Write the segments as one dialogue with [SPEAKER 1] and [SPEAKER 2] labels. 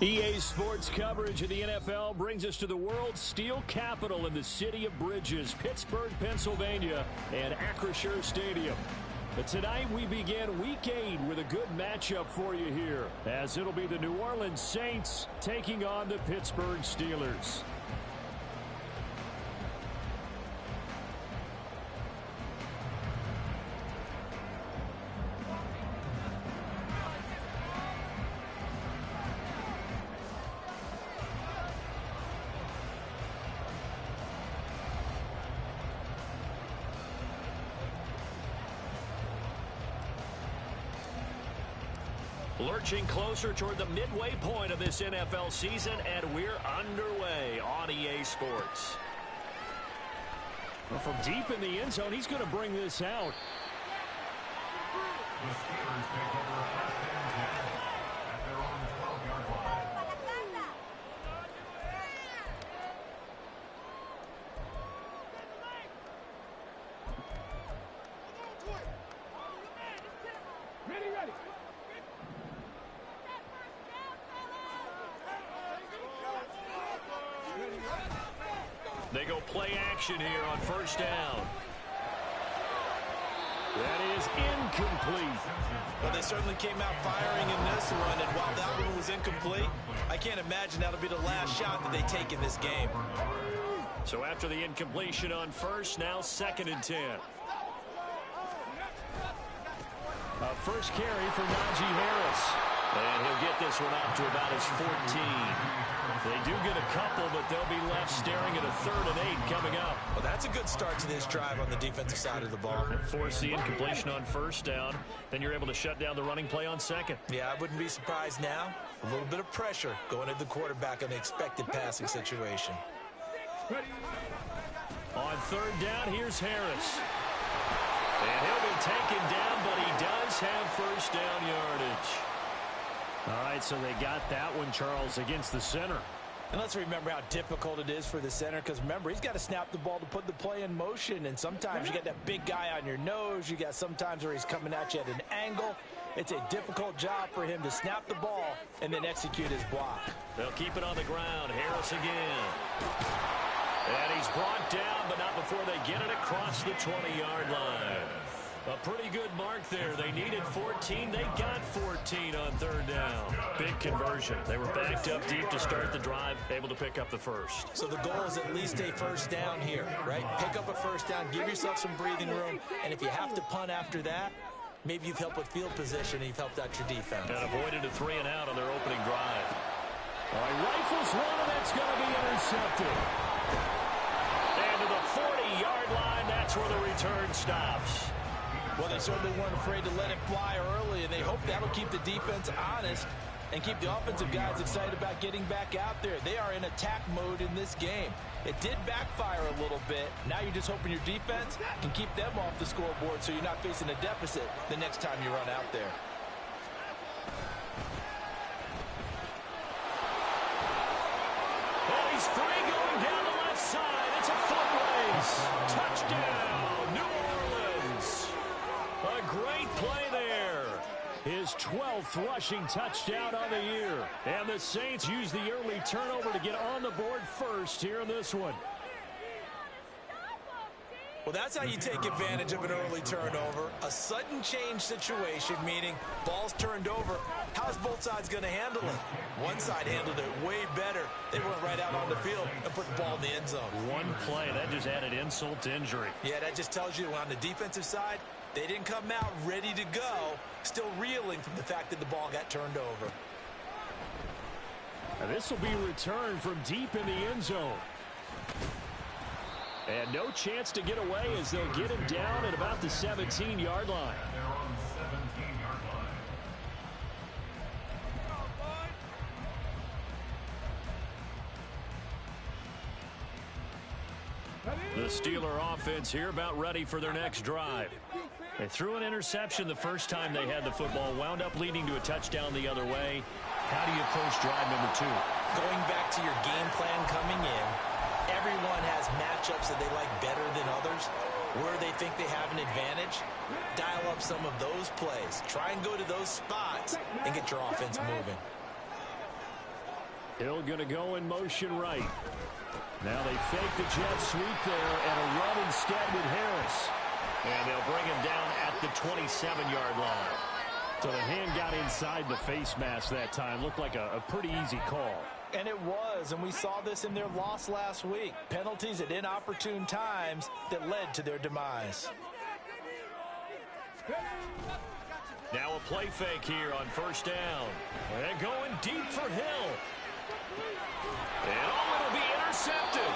[SPEAKER 1] EA Sports coverage of the NFL brings us to the world's steel capital in the city of Bridges, Pittsburgh, Pennsylvania, and Acrisure Stadium. But tonight we begin Week 8 with a good matchup for you here, as it'll be the New Orleans Saints taking on the Pittsburgh Steelers. Lurching closer toward the midway point of this NFL season, and we're underway on EA Sports. Well, from deep in the end zone, he's going to bring this out.
[SPEAKER 2] The Steelers take over first and 10 at their own 12-yard line.
[SPEAKER 3] Ready.
[SPEAKER 1] They go play action here on first down. That is incomplete.
[SPEAKER 4] Well, they certainly came out firing in this one, and while that one was incomplete, I can't imagine that'll be the last shot that they take in this game.
[SPEAKER 1] So after the incompletion on first, now 2nd and 10. First carry for Najee Harris. And he'll get this one up to about his 14. They do get a couple, but they'll be left staring at a 3rd and 8 coming up.
[SPEAKER 4] Well, that's a good start to this drive on the defensive side of the ball.
[SPEAKER 1] And force the incompletion on first down. Then you're able to shut down the running play on 2nd.
[SPEAKER 4] Yeah, I wouldn't be surprised now. A little bit of pressure going at the quarterback in the expected passing situation.
[SPEAKER 1] On 3rd down, here's Harris. And he'll be taken down, but he does have first down yardage. All right, so they got that one, Charles, against the center.
[SPEAKER 4] And let's remember how difficult it is for the center, because remember, he's got to snap the ball to put the play in motion, and sometimes you got that big guy on your nose. You got sometimes where he's coming at you at an angle. It's a difficult job for him to snap the ball and then execute his block.
[SPEAKER 1] They'll keep it on the ground. Harris again. And he's brought down, but not before they get it across the 20-yard line. A pretty good mark there. They needed 14. They got 14 on 3rd down. Big conversion. They were backed up deep to start the drive, able to pick up the first.
[SPEAKER 4] So the goal is at least a first down here, right? Pick up a first down, give yourself some breathing room, and if you have to punt after that, maybe you've helped with field position and you've helped out your defense.
[SPEAKER 1] And avoided a 3 and out on their opening drive. All right, rifles one, and that's going to be intercepted. And to the 40-yard line, that's where the return stops.
[SPEAKER 4] Well, they certainly weren't afraid to let it fly early, and they hope that'll keep the defense honest and keep the offensive guys excited about getting back out there. They are in attack mode in this game. It did backfire a little bit. Now you're just hoping your defense can keep them off the scoreboard so you're not facing a deficit the next time you run out there.
[SPEAKER 1] Oh, he's free going down the left side. It's a foot race. Touchdown, New Orleans. A great play there. His 12th rushing touchdown of the year. And the Saints use the early turnover to get on the board first here in this one.
[SPEAKER 4] Well, that's how you take advantage of an early turnover. A sudden change situation, meaning ball's turned over. How's both sides going to handle it? One side handled it way better. They went right out on the field and put the ball in the end zone.
[SPEAKER 1] One play, that just added insult to injury.
[SPEAKER 4] Yeah, that just tells you on the defensive side, they didn't come out ready to go, still reeling from the fact that the ball got turned over.
[SPEAKER 1] And this will be returned from deep in the end zone. And no chance to get away as they'll get him down at about the 17-yard line.
[SPEAKER 2] They're on the 17-yard line.
[SPEAKER 1] The Steeler offense here about ready for their next drive. They threw an interception the first time they had the football, wound up leading to a touchdown the other way. How do you approach drive number 2?
[SPEAKER 4] Going back to your game plan coming in, everyone has matchups that they like better than others. Where they think they have an advantage, dial up some of those plays. Try and go to those spots and get your offense moving.
[SPEAKER 1] Hill going to go in motion right. Now they fake the jet sweep there and a run instead with Harris. And they'll bring him down at the 27-yard line. So the hand got inside the face mask that time. Looked like a pretty easy call.
[SPEAKER 4] And it was, and we saw this in their loss last week. Penalties at inopportune times that led to their demise.
[SPEAKER 1] Now a play fake here on first down. And going deep for Hill. And it'll be intercepted.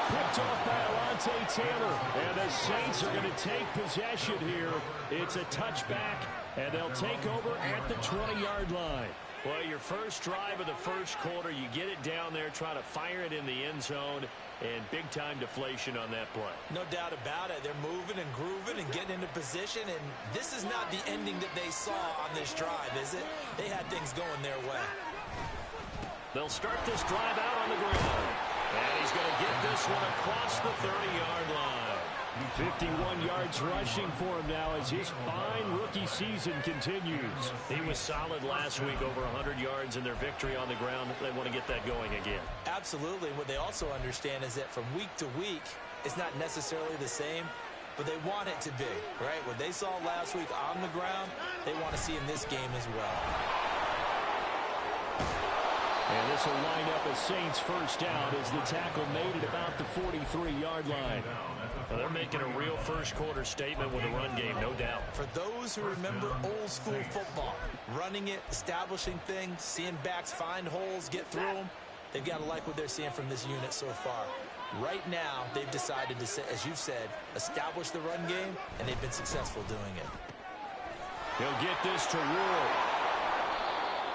[SPEAKER 1] Picked off by Alontae Taylor. And the Saints are going to take possession here. It's a touchback, and they'll take over at the 20-yard line. Well, your first drive of the first quarter, you get it down there, try to fire it in the end zone, and big-time deflation on that play.
[SPEAKER 4] No doubt about it. They're moving and grooving and getting into position, and this is not the ending that they saw on this drive, is it? They had things going their way.
[SPEAKER 1] They'll start this drive out on the ground. And he's going to get this one across the 30-yard line. 51 yards rushing for him now as his fine rookie season continues. He was solid last week, over 100 yards in their victory on the ground. They want to get that going again.
[SPEAKER 4] Absolutely. What they also understand is that from week to week, it's not necessarily the same, but they want it to be, right? What they saw last week on the ground, they want to see in this game as well.
[SPEAKER 1] And this will line up a Saints first down as the tackle made at about the 43-yard line. Well, they're making a real first-quarter statement with a run game, no doubt.
[SPEAKER 4] For those who remember old-school football, running it, establishing things, seeing backs find holes, get through them, they've got to like what they're seeing from this unit so far. Right now, they've decided to, as you've said, establish the run game, and they've been successful doing it.
[SPEAKER 1] He'll get this to Rule.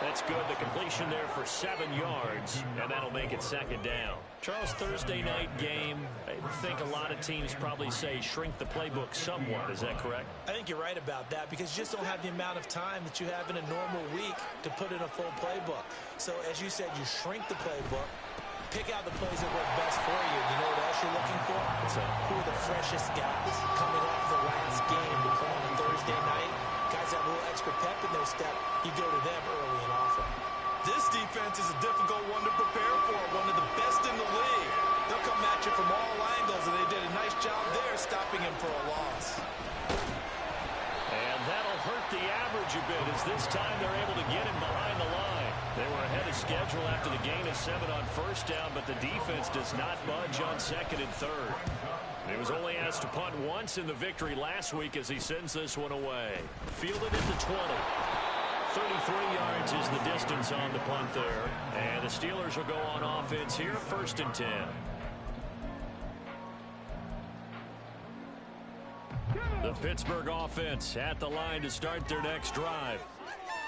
[SPEAKER 1] That's good. The completion there for 7 yards, and that'll make it second down. Charles, Thursday night game, I think a lot of teams probably say shrink the playbook somewhat. Is that correct?
[SPEAKER 4] I think you're right about that because you just don't have the amount of time that you have in a normal week to put in a full playbook. So, as you said, you shrink the playbook, pick out the plays that work best for you. You know what else you're looking for? Who are the freshest guys coming off the last game to play on a Thursday night? Guys have a little extra pep in their step. You go to them early and often. This defense is a difficult one to prepare for, one of the best in the league. They'll come at you from all angles, and they did a nice job there stopping him for a loss.
[SPEAKER 1] And that'll hurt the average a bit as this time they're able to get him behind the line. They were ahead of schedule after the gain of 7 on first down, but the defense does not budge on second and third. He was only asked to punt once in the victory last week as he sends this one away. Fielded at the 20. 33 yards is the distance on the punt there. And the Steelers will go on offense here, 1st and 10. The Pittsburgh offense at the line to start their next drive.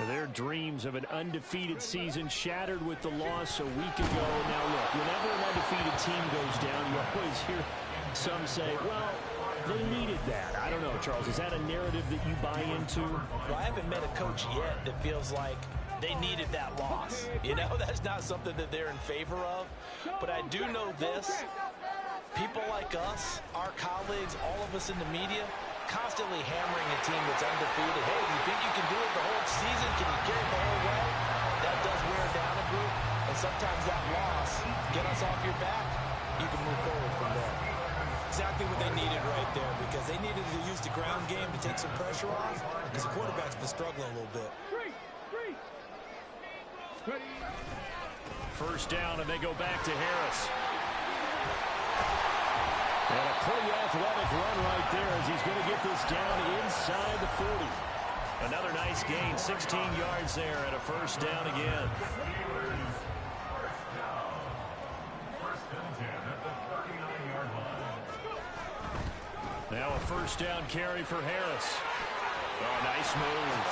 [SPEAKER 1] Their dreams of an undefeated season shattered with the loss a week ago. Now look, whenever an undefeated team goes down, you always hear some say, well, they needed that. I don't know, Charles. Is that a narrative that you buy into?
[SPEAKER 4] Well, I haven't met a coach yet that feels like they needed that loss. You know, that's not something that they're in favor of. But I do know this. People like us, our colleagues, all of us in the media, constantly hammering a team that's undefeated. Hey, do you think you can do it the whole season? Can you carry it the whole way? That does wear down a group. And sometimes that loss, get us off your back, you can move forward from there. Exactly what they needed right there because they needed to use the ground game to take some pressure off because the quarterback's been struggling a little bit.
[SPEAKER 1] First down, and they go back to Harris. And a pretty athletic run right there as he's going to get this down inside the 40. Another nice gain, 16 yards there and a first down again. Now a first down carry for Harris. Oh, nice move.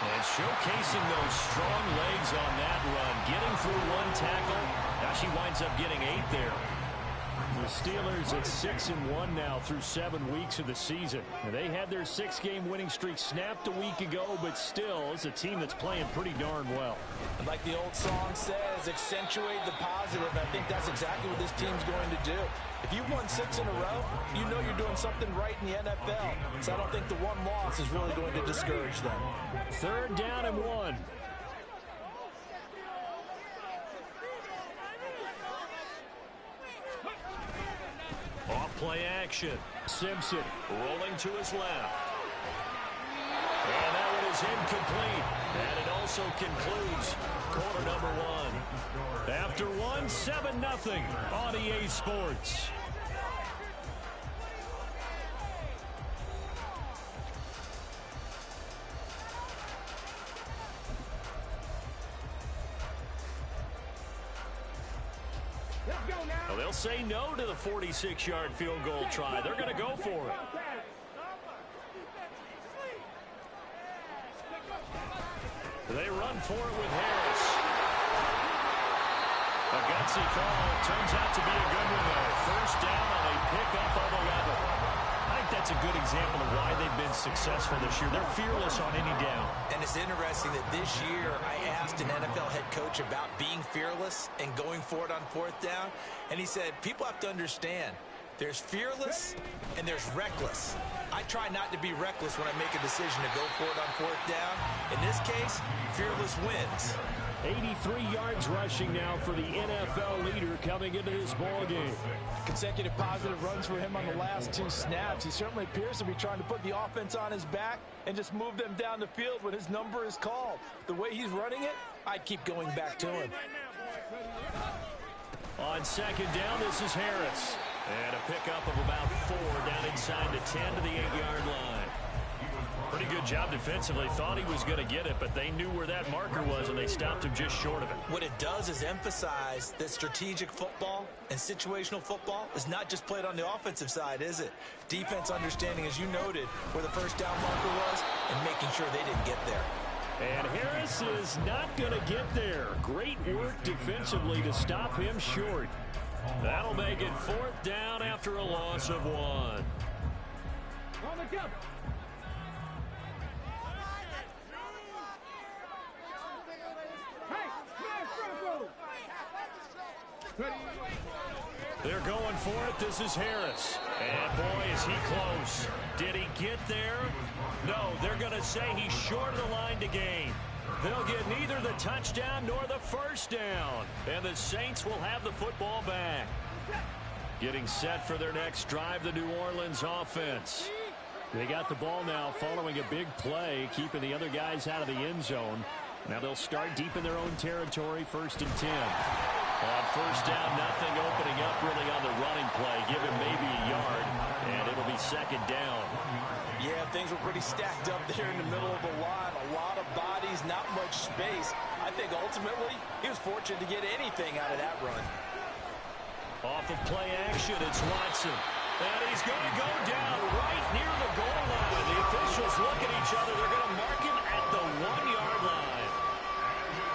[SPEAKER 1] And showcasing those strong legs on that run. Getting through one tackle. Now she winds up getting 8 there. The Steelers at 6-1 now through 7 weeks of the season. They had their 6-game winning streak snapped a week ago, but still, it's a team that's playing pretty darn well.
[SPEAKER 4] And like the old song says, accentuate the positive. I think that's exactly what this team's going to do. If you've won 6 in a row, you know you're doing something right in the NFL. So I don't think the one loss is really going to discourage them.
[SPEAKER 1] 3rd down and 1. play action. Simpson rolling to his left. And that one is incomplete. And it also concludes quarter number one. After one, 7-0 on EA Sports. Well, they'll say no to the 46-yard field goal try. They're going to go for it. They run for it with Harris. A gutsy fall. Turns out to be a good one, though. First down on a pickup of 11. I think that's a good example of why they've been successful this year. They're fearless on any down.
[SPEAKER 4] And it's interesting that this year I asked an NFL head coach about being fearless and going for it on fourth down. And he said, people have to understand, there's fearless and there's reckless. I try not to be reckless when I make a decision to go for it on fourth down. In this case, fearless wins.
[SPEAKER 1] 83 yards rushing now for the NFL leader coming into this ball game.
[SPEAKER 4] Consecutive positive runs for him on the last two snaps. He certainly appears to be trying to put the offense on his back and just move them down the field when his number is called. The way he's running it, I'd keep going back to him.
[SPEAKER 1] On second down, this is Harris. And a pickup of about 4 down inside the 10 to the 8-yard line. Pretty good job defensively. Thought he was going to get it, but they knew where that marker was, and they stopped him just short of it.
[SPEAKER 4] What it does is emphasize that strategic football and situational football is not just played on the offensive side, is it? Defense understanding, as you noted, where the first down marker was and making sure they didn't get there.
[SPEAKER 1] And Harris is not going to get there. Great work defensively to stop him short. That'll make it fourth down after a loss of 1.
[SPEAKER 3] On the jump.
[SPEAKER 1] They're going for it. This is Harris. And boy, is he close. Did he get there? No, they're going to say he's short of the line to gain. They'll get neither the touchdown nor the first down. And the Saints will have the football back. Getting set for their next drive, the New Orleans offense. They got the ball now following a big play, keeping the other guys out of the end zone. Now they'll start deep in their own territory, 1st and 10. On first down, nothing opening up really on the running play. Give him maybe a yard, and it'll be second down.
[SPEAKER 4] Yeah, things were pretty stacked up there in the middle of the line. A lot of bodies, not much space. I think ultimately he was fortunate to get anything out of that run.
[SPEAKER 1] Off of play action, it's Watson. And he's going to go down right near the goal line. The officials look at each other. They're going to mark him at the 1-yard line.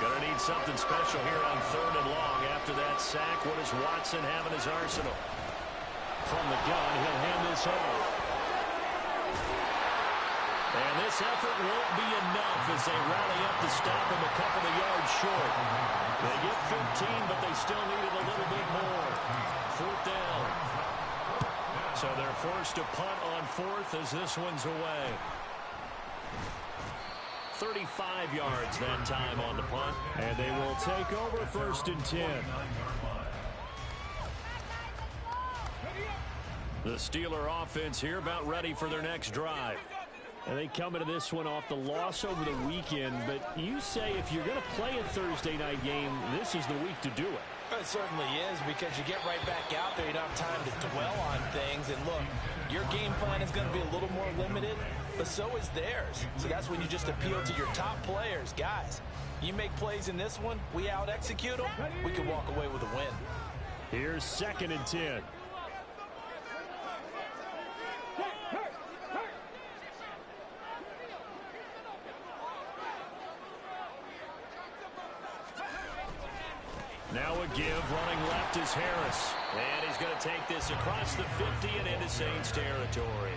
[SPEAKER 1] Going to need something special here on 3rd and long. After that sack, what does Watson have in his arsenal? From the gun, he'll hand this off. And this effort won't be enough as they rally up to stop him a couple of yards short. They get 15, but they still needed a little bit more. 4th down. So they're forced to punt on 4th as this one's away. 35 yards that time on the punt. And they will take over 1st and 10. The Steeler offense here about ready for their next drive. And they come into this one off the loss over the weekend. But you say if you're going to play a Thursday night game, this is the week to do it.
[SPEAKER 4] It certainly is, because you get right back out there. You don't have time to dwell on things. And look, your game plan is going to be a little more limited, but so is theirs. So that's when you just appeal to your top players. Guys, you make plays in this one, we out-execute them, we can walk away with a win.
[SPEAKER 1] Here's 2nd and 10. Now a give, running left is Harris. And he's going to take this across the 50 and into Saints territory.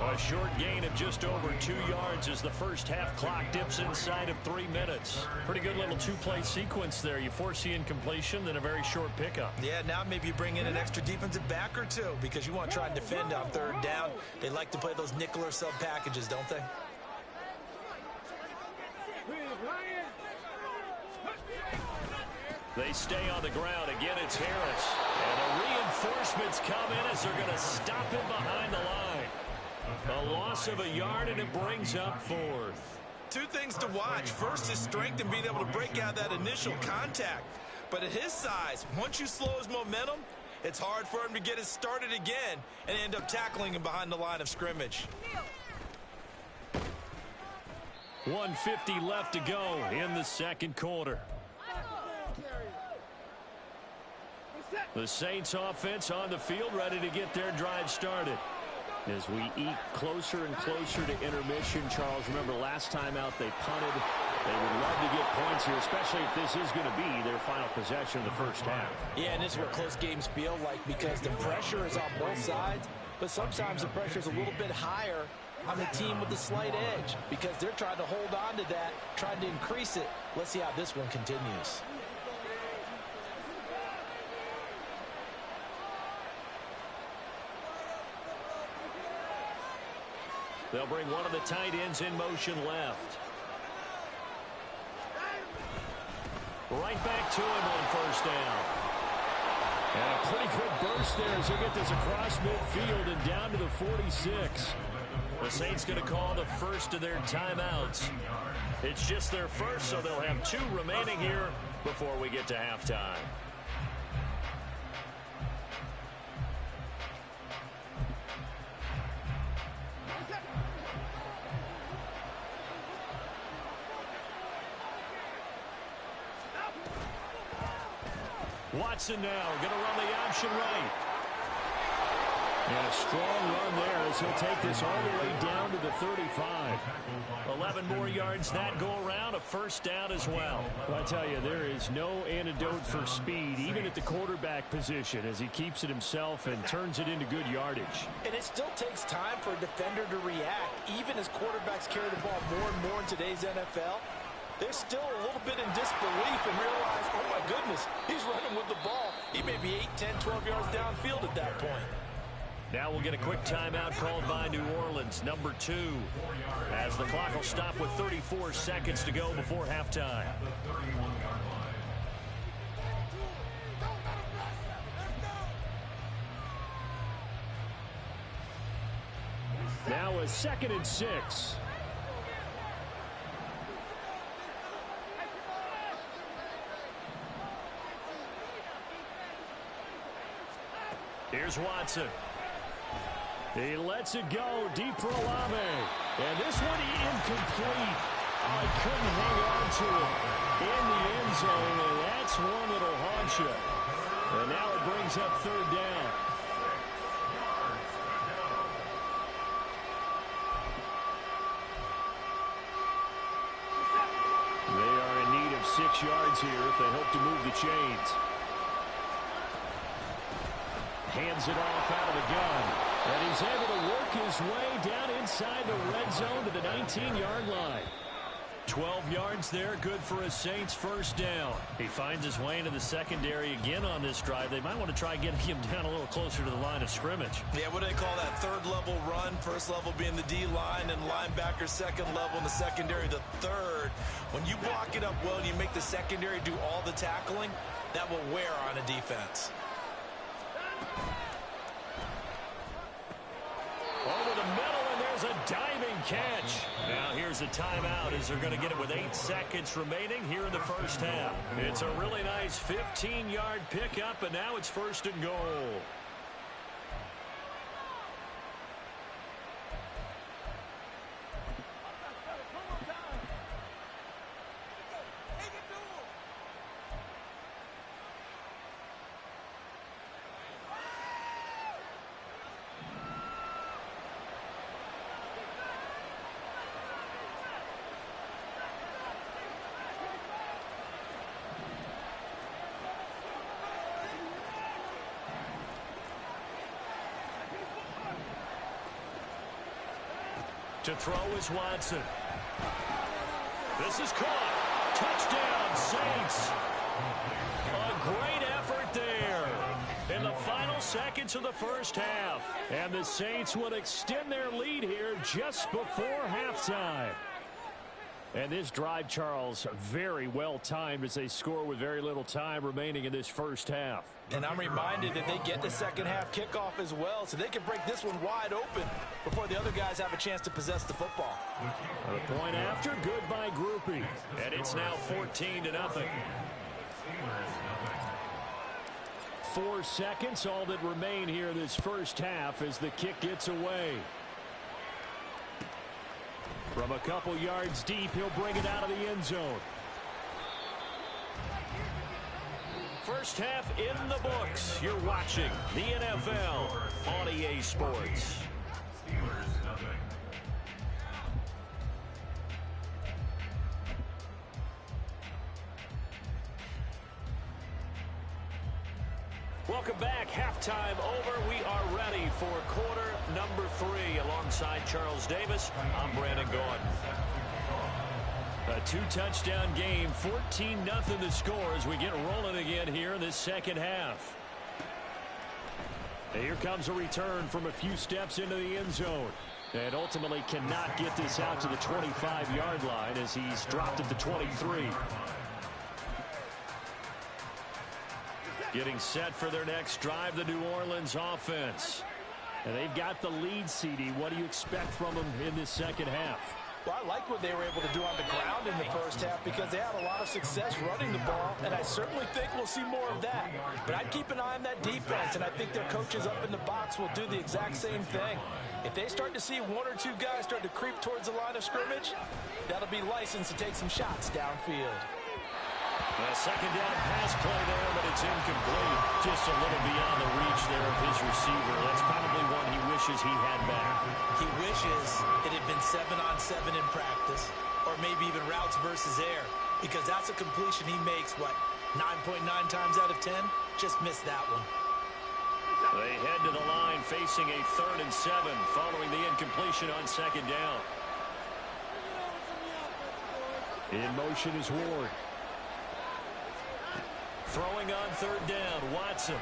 [SPEAKER 1] A short gain of just over 2 yards as the first half clock dips inside of 3 minutes. Pretty good little 2-play sequence there. You force the incompletion, then a very short pickup.
[SPEAKER 4] Yeah, now maybe you bring in an extra defensive back or two because you want to try and defend on 3rd down. They like to play those nickel or sub packages, don't they?
[SPEAKER 1] They stay on the ground. Again, it's Harris. And the reinforcements come in as they're going to stop him behind the line. A loss of a yard, and it brings up fourth.
[SPEAKER 4] Two things to watch. First, his strength and being able to break out that initial contact. But at his size, once you slow his momentum, it's hard for him to get it started again and end up tackling him behind the line of scrimmage.
[SPEAKER 1] 1:50 left to go in the second quarter. The Saints offense on the field, ready to get their drive started. As we eke closer and closer to intermission, Charles, remember last time out they punted. They would love to get points here, especially if this is going to be their final possession of the first half.
[SPEAKER 4] Yeah, and this is what close games feel like, because the pressure is on both sides, but sometimes the pressure is a little bit higher on the team with the slight edge because they're trying to hold on to that, trying to increase it. Let's see how this one continues.
[SPEAKER 1] They'll bring one of the tight ends in motion left. Right back to him on first down. And a pretty good burst there as they get this across midfield and down to the 46. The Saints going to call the first of their timeouts. It's just their first, so they'll have 2 remaining here before we get to halftime. Watson now going to run the option right. And a strong run there as he'll take this all the way down to the 35. 11 more yards that go around, a first down as well. I tell you, there is no antidote for speed, even at the quarterback position, as he keeps it himself and turns it into good yardage.
[SPEAKER 4] And it still takes time for a defender to react, even as quarterbacks carry the ball more and more in today's NFL. They're still a little bit in disbelief and realize, oh my goodness, he's running with the ball. He may be 8, 10, 12 yards downfield at that point.
[SPEAKER 1] Now we'll get a quick timeout called by New Orleans, number 2, as the clock will stop with 34 seconds to go before halftime. Now a 2nd and 6. Here's Watson. He lets it go deep for Olave. And this one incomplete. Oh, he couldn't hang on to it in the end zone, and that's one that'll haunt you. And now it brings up 3rd down. They are in need of 6 yards here if they hope to move the chains. Hands it off out of the gun. And he's able to work his way down inside the red zone to the 19-yard line. 12 yards there, good for a Saints first down. He finds his way into the secondary again on this drive. They might want to try getting him down a little closer to the line of scrimmage.
[SPEAKER 4] Yeah, what do they call that? 3rd level run. 1st level being the D-line and linebacker. 2nd level in the secondary, the 3rd. When you block it up well and you make the secondary do all the tackling, that will wear on a defense.
[SPEAKER 1] Over the middle, and there's a diving catch. Now here's a timeout as they're going to get it with 8 seconds remaining here in the first half. It's a really nice 15-yard pickup, and now it's 1st and goal. To throw is Watson. This is caught. Touchdown, Saints. A great effort there in the final seconds of the first half. And the Saints would extend their lead here just before halftime. And this drive, Charles, very well timed as they score with very little time remaining in this first half.
[SPEAKER 4] And I'm reminded that they get the second half kickoff as well, so they can break this one wide open before the other guys have a chance to possess the football.
[SPEAKER 1] A point after, good by Groupie. And it's now 14-0. 4 seconds, all that remain here this first half as the kick gets away. From a couple yards deep, he'll bring it out of the end zone. First half in the books. You're watching the NFL on EA Sports. Welcome back. Halftime over. We are ready for quarter number 3. Alongside Charles Davis, I'm Brandon Gordon. A 2-touchdown game, 14-0 the score as we get rolling again here in this second half. And here comes a return from a few steps into the end zone. And ultimately cannot get this out to the 25-yard line as he's dropped at the 23. Getting set for their next drive, the New Orleans offense. And they've got the lead, CD. What do you expect from them in this second half?
[SPEAKER 4] Well, I like what they were able to do on the ground in the first half because they had a lot of success running the ball, and I certainly think we'll see more of that. But I'd keep an eye on that defense, and I think their coaches up in the box will do the exact same thing. If they start to see 1 or 2 guys start to creep towards the line of scrimmage, that'll be licensed to take some shots downfield.
[SPEAKER 1] A second down pass play there, but it's incomplete. Just a little beyond the reach there of his receiver. That's probably one he wishes he had back.
[SPEAKER 4] He wishes it had been 7-on-7 in practice, or maybe even routes versus air, because that's a completion he makes, what, 9.9 times out of 10? Just missed that one.
[SPEAKER 1] They head to the line facing a 3rd and 7 following the incompletion on second down. In motion is Ward. Throwing on 3rd down, Watson.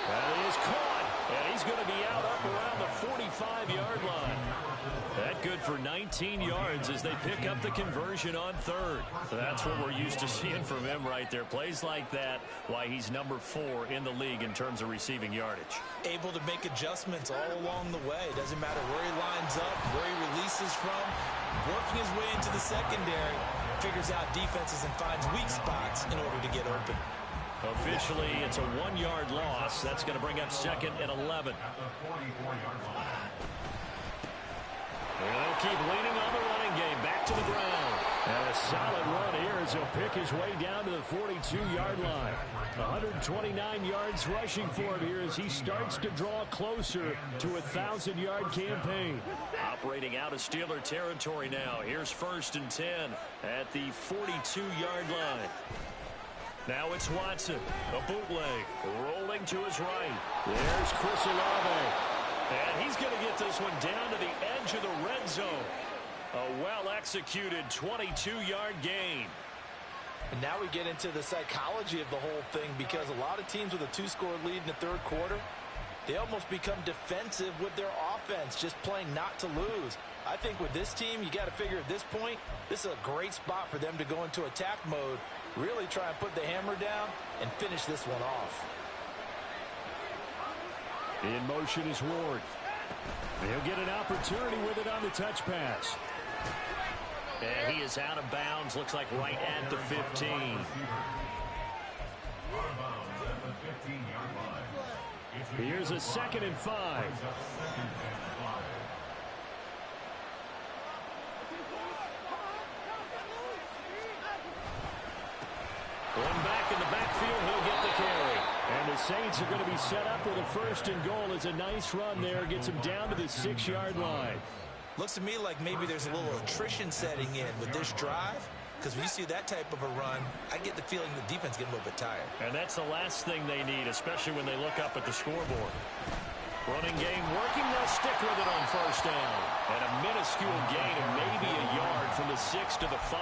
[SPEAKER 1] That is caught, and he's going to be out up around the 45-yard line. That good for 19 yards as they pick up the conversion on 3rd. That's what we're used to seeing from him right there. Plays like that, why he's number 4 in the league in terms of receiving yardage.
[SPEAKER 4] Able to make adjustments all along the way. Doesn't matter where he lines up, where he releases from, working his way into the secondary. Figures out defenses and finds weak spots in order to get open.
[SPEAKER 1] Officially, it's a 1-yard loss. That's going to bring up 2nd and 11. And they'll keep leaning on the running game. Back to the ground. And a solid run here as he'll pick his way down to the 42-yard line. 129 yards rushing for him here as he starts to draw closer to a 1,000-yard campaign. Operating out of Steeler territory now. Here's 1st and 10 at the 42-yard line. Now it's Watson. A bootleg. Rolling to his right. There's Chris Olave. And he's going to get this one down to the edge of the red zone. A well-executed 22-yard gain.
[SPEAKER 4] And now we get into the psychology of the whole thing because a lot of teams with a 2-score lead in the 3rd quarter, they almost become defensive with their offense, just playing not to lose. I think with this team, you got to figure at this point, this is a great spot for them to go into attack mode, really try and put the hammer down and finish this one off.
[SPEAKER 1] In motion is Ward. He'll get an opportunity with it on the touch pass. And he is out of bounds, looks like right at the 15. Here's a 2nd and 5. Going back in the backfield, he'll get the carry. And the Saints are going to be set up with a 1st and goal as a nice run there. Gets him down to the 6-yard line.
[SPEAKER 4] Looks to me like maybe there's a little attrition setting in with this drive. Because when you see that type of a run, I get the feeling the defense getting a little bit tired.
[SPEAKER 1] And that's the last thing they need, especially when they look up at the scoreboard. Running game working, they'll stick with it on 1st down. And a minuscule gain of maybe a yard from the 6 to the 5.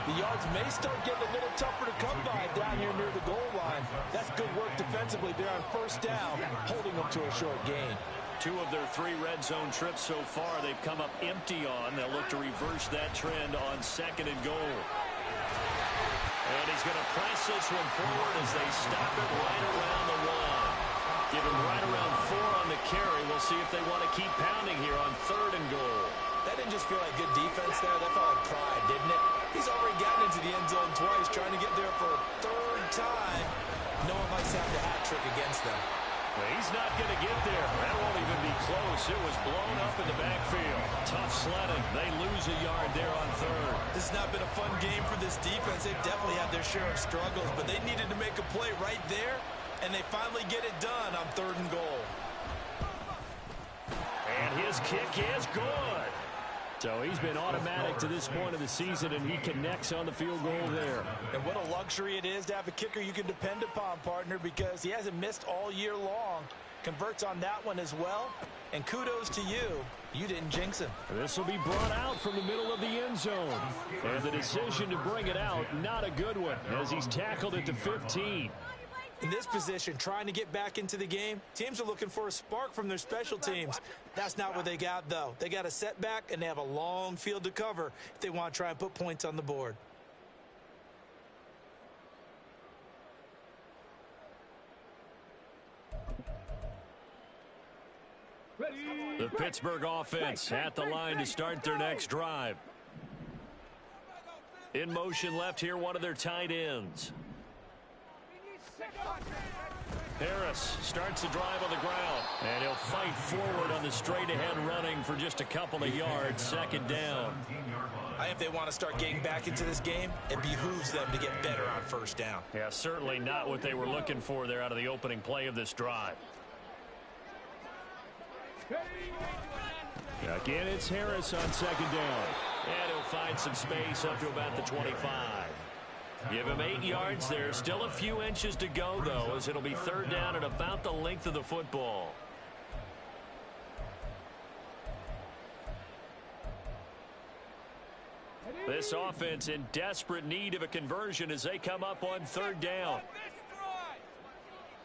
[SPEAKER 4] The yards may start getting a little tougher to come by down here near the goal line. That's good work defensively there on 1st down, holding them to a short gain.
[SPEAKER 1] 2 of their 3 red zone trips so far they've come up empty on. They'll look to reverse that trend on 2nd and goal. And he's going to press this one forward as they stop it right around the 1. Give him right around 4 on the carry. We'll see if they want to keep pounding here on 3rd and goal.
[SPEAKER 4] That didn't just feel like good defense there. That felt like pride, didn't it? He's already gotten into the end zone twice, trying to get there for a 3rd time. No one likes to have the hat trick against them.
[SPEAKER 1] Well, he's not going to get there. That won't even be close. It was blown up in the backfield. Tough sledding. They lose a yard there on 3rd.
[SPEAKER 4] This has not been a fun game for this defense. They've definitely had their share of struggles, but they needed to make a play right there, and they finally get it done on 3rd and goal.
[SPEAKER 1] And his kick is good. So he's been automatic to this point of the season, and he connects on the field goal there.
[SPEAKER 4] And what a luxury it is to have a kicker you can depend upon, partner, because he hasn't missed all year long. Converts on that one as well. And kudos to you. You didn't jinx him.
[SPEAKER 1] This will be brought out from the middle of the end zone. And the decision to bring it out, not a good one, as he's tackled at the 15.
[SPEAKER 4] In this position, trying to get back into the game, teams are looking for a spark from their special teams. That's not what they got, though. They got a setback, and they have a long field to cover if they want to try and put points on the board.
[SPEAKER 1] The Pittsburgh offense at the line to start their next drive. In motion left here, one of their tight ends. Harris starts the drive on the ground, and he'll fight forward on the straight-ahead running for just a couple of yards, 2nd down.
[SPEAKER 4] If they want to start getting back into this game, it behooves them to get better on 1st down.
[SPEAKER 1] Yeah, certainly not what they were looking for there out of the opening play of this drive. Again, it's Harris on 2nd down. And he'll find some space up to about the 25. Give him 8 yards there. Still a few inches to go, though, as it'll be 3rd down and about the length of the football. This offense in desperate need of a conversion as they come up on 3rd down.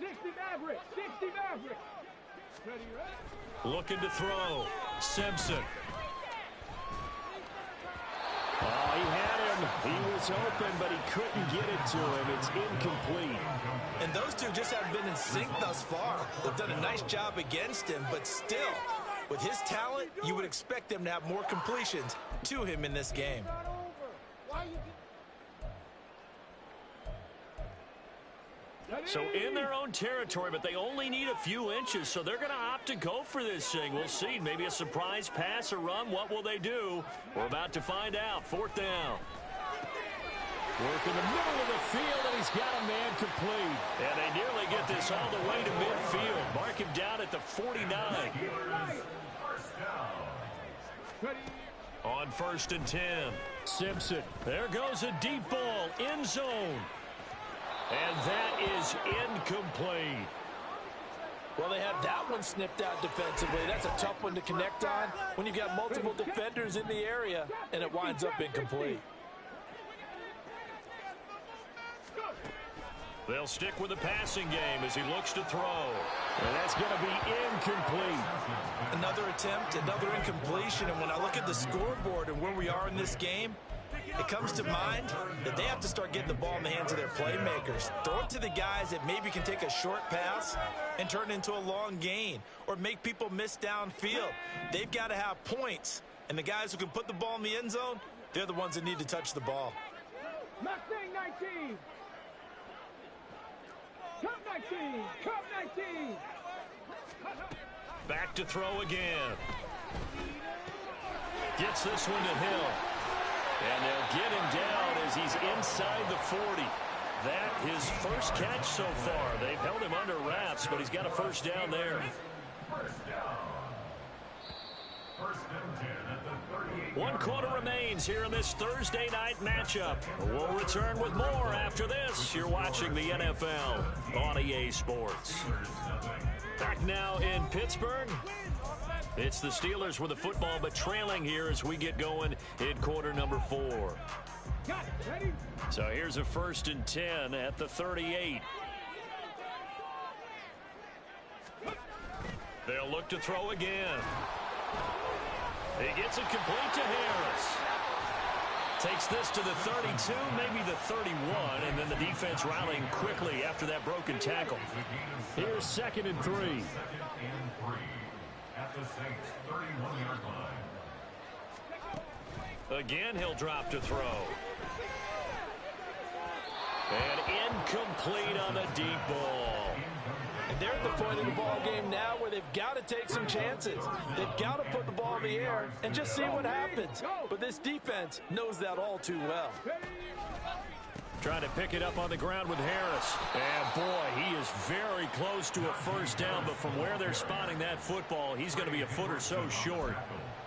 [SPEAKER 3] 60 Maverick! 60 Maverick!
[SPEAKER 1] Looking to throw. Simpson. Oh, he had him. He was open, but he couldn't get it to him. It's incomplete.
[SPEAKER 4] And those two just haven't been in sync thus far. They've done a nice job against him, but still, with his talent, you would expect them to have more completions to him in this game.
[SPEAKER 1] So in their own territory, but they only need a few inches, so they're going to opt to go for this thing. We'll see. Maybe a surprise pass or run. What will they do? We're about to find out. 4th down. Work in the middle of the field, and he's got a man complete. And they nearly get this all the way to midfield. Mark him down at the 49. On 1st and 10. Simpson. There goes a deep ball. End zone. And that is incomplete.
[SPEAKER 4] Well, they had that one snipped out defensively. That's a tough one to connect on when you've got multiple defenders in the area, and it winds up incomplete.
[SPEAKER 1] They'll stick with the passing game as he looks to throw. And that's going to be incomplete.
[SPEAKER 4] Another attempt, another incompletion, and when I look at the scoreboard and where we are in this game, it comes to mind that they have to start getting the ball in the hands of their playmakers. Throw it to the guys that maybe can take a short pass and turn it into a long gain or make people miss downfield. They've got to have points, and the guys who can put the ball in the end zone, they're the ones that need to touch the ball.
[SPEAKER 3] Mustang 19! Cup 19! Cup 19!
[SPEAKER 1] Back to throw again. Gets this one to Hill. And they'll get him down as he's inside the 40. That his first catch so far. They've held him under wraps, but he's got a 1st down there.
[SPEAKER 2] First down. 1st and 10 at the 38.
[SPEAKER 1] 1 quarter remains here in this Thursday night matchup. We'll return with more after this. You're watching the NFL on EA Sports. Back now in Pittsburgh. It's the Steelers with the football, but trailing here as we get going in quarter number 4.
[SPEAKER 3] Got it. Ready?
[SPEAKER 1] So here's a 1st and 10 at the 38. They'll look to throw again. He gets it complete to Harris. Takes this to the 32, maybe the 31, and then the defense rallying quickly after that broken tackle. Here's 2nd and 3.
[SPEAKER 2] 2nd and 3 at the Saints' 31-yard line.
[SPEAKER 1] Again, he'll drop to throw. And incomplete on the deep ball.
[SPEAKER 4] And they're at the point of the ball game now where they've got to take some chances. They've got to put the ball in the air and just see what happens. But this defense knows that all too well.
[SPEAKER 1] Trying to pick it up on the ground with Harris. And boy, he is very close to a first down, but from where they're spotting that football, he's going to be a foot or so short.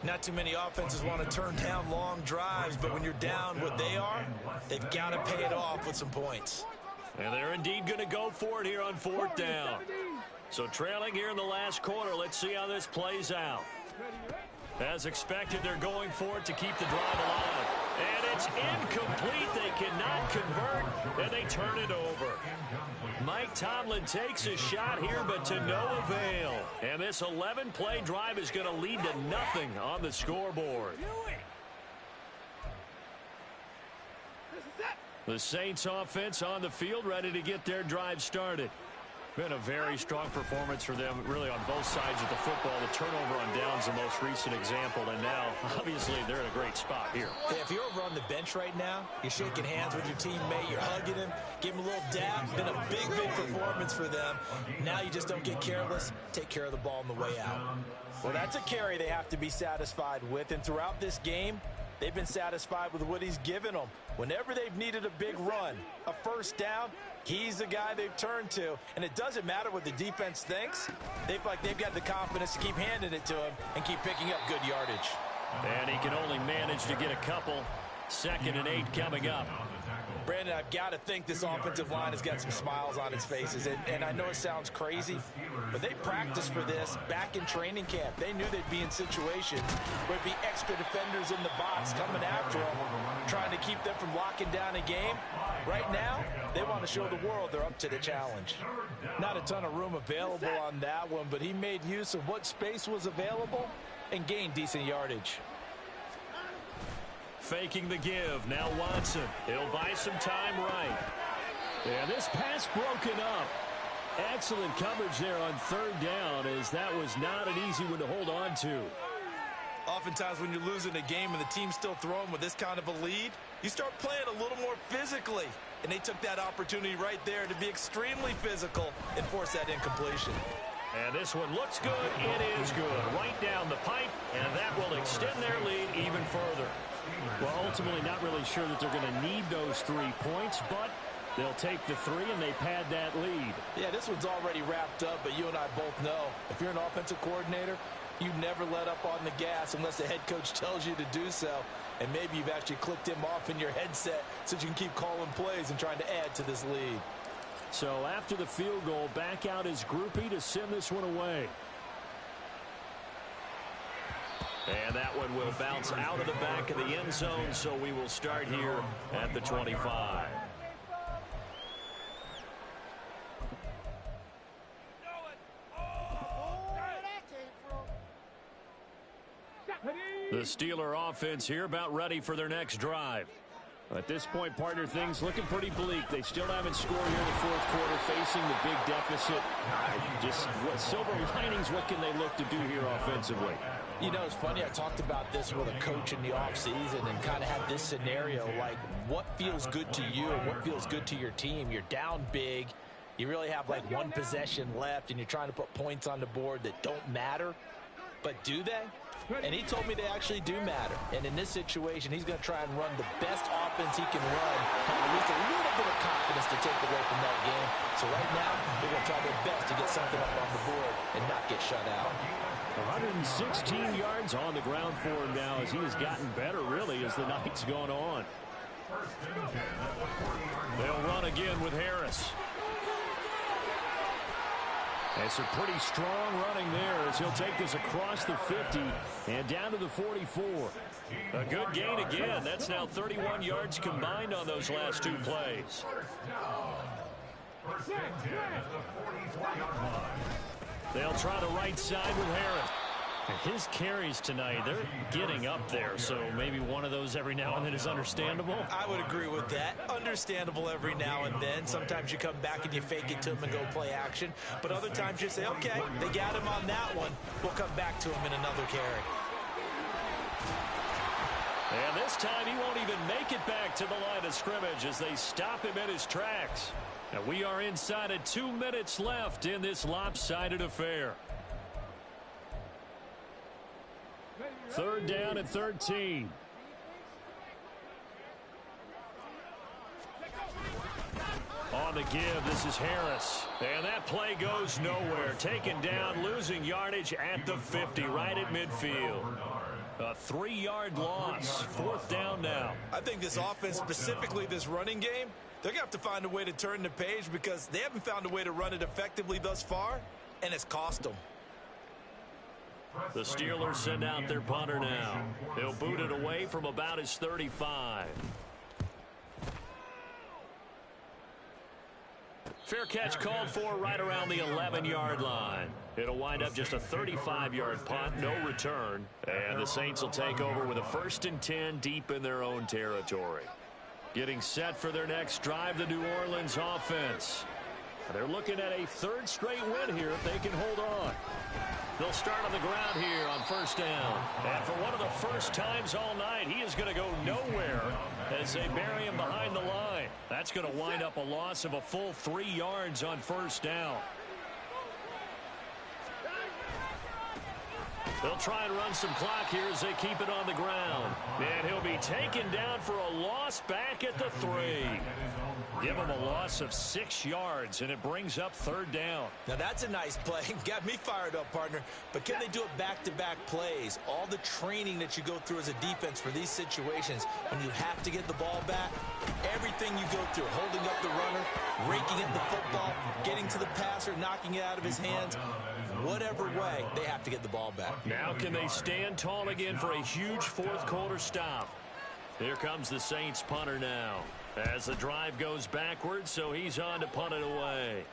[SPEAKER 4] Not too many offenses want to turn down long drives, but when you're down what they are, they've got to pay it off with some points.
[SPEAKER 1] And they're indeed going to go for it here on 4th down. So trailing here in the last quarter, let's see how this plays out. As expected, they're going for it to keep the drive alive. And it's incomplete. They cannot convert, and they turn it over. Mike Tomlin takes a shot here, but to no avail. And this 11-play drive is going to lead to nothing on the scoreboard. The Saints offense on the field, ready to get their drive started. Been a very strong performance for them, really, on both sides of the football. The turnover on downs, the most recent example, and now, obviously, they're in a great spot here.
[SPEAKER 4] Hey, if you're over on the bench right now, you're shaking hands with your teammate, you're hugging him, give him a little dab. Been a big, big performance for them. Now you just don't get careless. Take care of the ball on the way out. Well, that's a carry they have to be satisfied with, and throughout this game, they've been satisfied with what he's given them. Whenever they've needed a big run, a first down, he's the guy they've turned to. And it doesn't matter what the defense thinks. They've got the confidence to keep handing it to him and keep picking up good yardage.
[SPEAKER 1] And he can only manage to get a couple. 2nd and 8 coming up.
[SPEAKER 4] Brandon, I've got to think this offensive line has got some smiles on its faces. And I know it sounds crazy, but they practiced for this back in training camp. They knew they'd be in situations where it'd be extra defenders in the box coming after them, trying to keep them from locking down a game. Right now, they want to show the world they're up to the challenge. Not a ton of room available on that one, but he made use of what space was available and gained decent yardage.
[SPEAKER 1] Faking the give. Now Watson. He'll buy some time right. And this pass broken up. Excellent coverage there on 3rd down, as that was not an easy one to hold on to.
[SPEAKER 4] Oftentimes when you're losing a game and the team's still throwing with this kind of a lead, you start playing a little more physically. And they took that opportunity right there to be extremely physical and force that incompletion.
[SPEAKER 1] And this one looks good. It is good. Right down the pipe, and that will extend their lead even further. Well, ultimately not really sure that they're going to need those 3 points, but they'll take the 3 and they pad that lead.
[SPEAKER 4] Yeah, this one's already wrapped up, but you and I both know if you're an offensive coordinator, you never let up on the gas unless the head coach tells you to do so. And maybe you've actually clicked him off in your headset so you can keep calling plays and trying to add to this lead.
[SPEAKER 1] So after the field goal, back out is Groupie to send this one away. And that one will bounce out of the back of the end zone, so we will start here at the 25. The Steeler offense here about ready for their next drive. At this point, partner, things looking pretty bleak. They still haven't scored here in the 4th quarter, facing the big deficit. Just what silver linings, what can they look to do here offensively?
[SPEAKER 4] You know, it's funny, I talked about this with a coach in the offseason and kind of had this scenario, like what feels good to you and what feels good to your team. You're down big. You really have like one possession left, and you're trying to put points on the board that don't matter. But do they? And he told me they actually do matter. And in this situation, he's going to try and run the best offense he can run, have at least a little bit of confidence to take away from that game. So right now, they're going to try their best to get something up on the board and not get shut out.
[SPEAKER 1] 116 yards on the ground for him now, as he has gotten better, really, as the night's gone on. They'll run again with Harris. It's a pretty strong running there, as he'll take this across the 50 and down to the 44. A good gain again. That's now 31 yards combined on those last 2 plays. They'll try the right side with Harris. His carries tonight, they're getting up there, so maybe one of those every now and then is understandable.
[SPEAKER 4] I would agree with that. Understandable every now and then. Sometimes you come back and you fake it to him and go play action. But other times you say, okay, they got him on that one. We'll come back to him in another carry.
[SPEAKER 1] And this time he won't even make it back to the line of scrimmage as they stop him in his tracks. Now we are inside of 2 minutes left in this lopsided affair. 3rd down and 13. On the give, this is Harris. And that play goes nowhere. Taken down, losing yardage at the 50, right at midfield. A 3-yard loss. 4th down now.
[SPEAKER 4] I think this offense, specifically this running game, they're going to have to find a way to turn the page because they haven't found a way to run it effectively thus far, and it's cost them.
[SPEAKER 1] The Steelers send out their punter now. They'll boot it away from about his 35. Fair catch called for right around the 11-yard line. It'll wind up just a 35-yard punt, no return. And the Saints will take over with a 1st and 10 deep in their own territory. Getting set for their next drive, the New Orleans offense. They're looking at a 3rd straight win here if they can hold on. They'll start on the ground here on 1st down. And for one of the first times all night, he is going to go nowhere as they bury him behind the line. That's going to wind up a loss of a full 3 yards on 1st down. They'll try and run some clock here as they keep it on the ground. And he'll be taken down for a loss back at the 3. Give him a loss of 6 yards, and it brings up 3rd down.
[SPEAKER 4] Now, that's a nice play. Got me fired up, partner. But can they do it back-to-back plays? All the training that you go through as a defense for these situations, when you have to get the ball back, everything you go through, holding up the runner, raking at the football, getting to the passer, knocking it out of his hands, whatever way, they have to get the ball back.
[SPEAKER 1] Now can they stand tall again for a huge 4th quarter stop? Here comes the Saints punter now. As the drive goes backwards, so he's on to punt it away.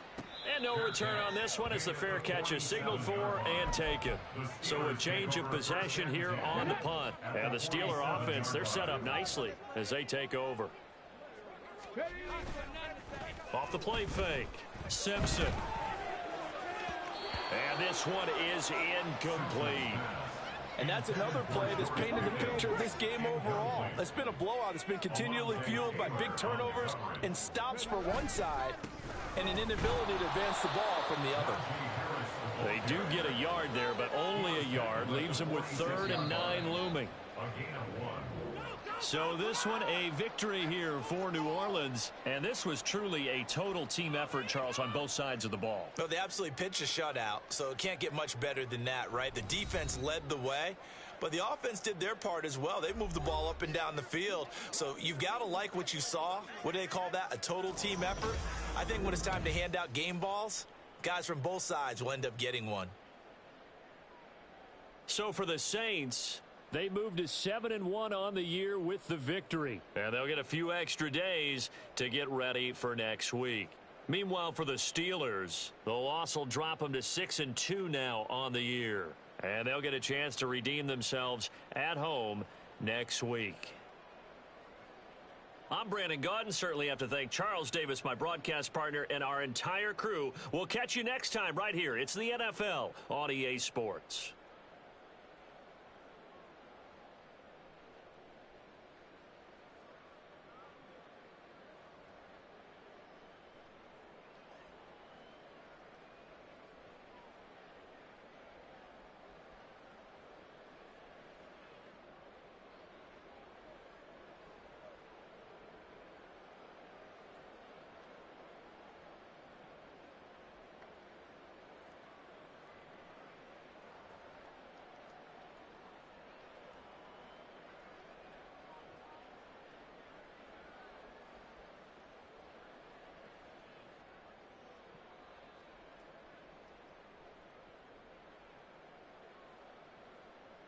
[SPEAKER 1] And no return on this one as the fair catch is signaled for and taken. So a change of possession here on the punt. And the Steeler offense, they're set up nicely as they take over. Off the play fake, Simpson. And this one is incomplete.
[SPEAKER 4] And that's another play that's painted the picture of this game overall. It's been a blowout. It's been continually fueled by big turnovers and stops for one side and an inability to advance the ball from the other.
[SPEAKER 1] They do get a yard there, but only a yard. Leaves them with 3rd and 9 looming. So this one a victory here for New Orleans. And this was truly a total team effort, Charles, on both sides of the ball.
[SPEAKER 4] No, they absolutely pitched a shutout, so it can't get much better than that, right? The defense led the way, but the offense did their part as well. They moved the ball up and down the field. So you've got to like what you saw. What do they call that? A total team effort? I think when it's time to hand out game balls, guys from both sides will end up getting one.
[SPEAKER 1] So for the Saints, they moved to 7-1 on the year with the victory. And they'll get a few extra days to get ready for next week. Meanwhile, for the Steelers, the loss will drop them to 6-2 now on the year. And they'll get a chance to redeem themselves at home next week. I'm Brandon Gaudin. Certainly have to thank Charles Davis, my broadcast partner, and our entire crew. We'll catch you next time right here. It's the NFL on EA Sports.